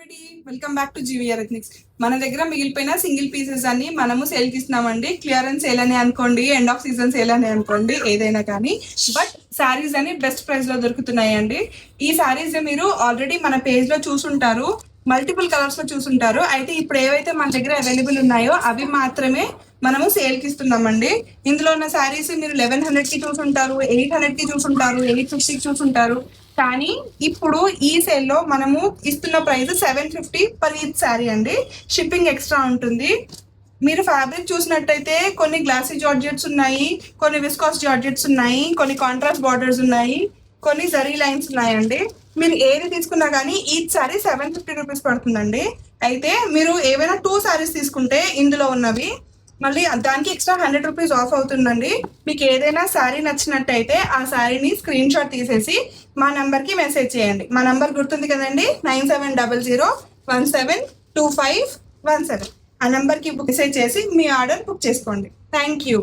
Everybody welcome back to GVR ethnics. మన దగ్గర మిగిలిపోయిన సింగిల్ పీసెస్ అన్ని మనము సేల్ కి ఇస్తున్నామండి. క్లియరెన్స్ సేల్ అని అనుకోండి, ఎండ్ ఆఫ్ సీజన్ సేల్ అని అనుకోండి, ఏదైనా కానీ. బట్ శారీస్ అని బెస్ట్ ప్రైస్ లో దొరుకుతున్నాయండి. ఈ శారీస్ మీరు ఆల్రెడీ మన పేజ్ లో చూసుంటారు, మల్టిపుల్ కలర్స్ లో చూసుంటారు. అయితే ఇప్పుడు ఏవైతే మన దగ్గర అవైలబుల్ ఉన్నాయో అవి మాత్రమే మనము సేల్ కి ఇస్తున్నామండి. ఇందులో ఉన్న శారీస్ మీరు 1100 కి చూసుంటారు, 800 కి చూసుంటారు, 850 కి చూసుంటారు. కానీ ఇప్పుడు ఈ సేల్ లో మనము ఇస్తున్న ప్రైస్ 750 పర్ ఈచ్ శారీ అండి. షిప్పింగ్ ఎక్స్ట్రా ఉంటుంది. మీరు ఫ్యాబ్రిక్ చూసినట్టయితే కొన్ని గ్లాసీ జార్జెట్స్ ఉన్నాయి, కొన్ని విస్కాస్ జార్జెట్స్ ఉన్నాయి, కొన్ని కాంట్రాస్ట్ బార్డర్స్ ఉన్నాయి, కొన్ని జరీ లైన్స్ ఉన్నాయండి. మీరు ఏది తీసుకున్నా కానీ ఈచ్ శారీ 750 రూపీస్ పడుతుందండి. అయితే మీరు ఏవైనా 2 శారీస్ తీసుకుంటే ఇందులో ఉన్నవి మళ్ళీ దానికి ఎక్స్ట్రా 100 రూపీస్ ఆఫ్ అవుతుందండి. మీకు ఏదైనా శారీ నచ్చినట్టయితే ఆ శారీని స్క్రీన్ షాట్ తీసేసి మా నంబర్కి మెసేజ్ చేయండి. మా నంబర్ గుర్తుంది కదండి, 9700172517. ఆ నంబర్కి మెసేజ్ చేసి మీ ఆర్డర్ బుక్ చేసుకోండి. Thank you.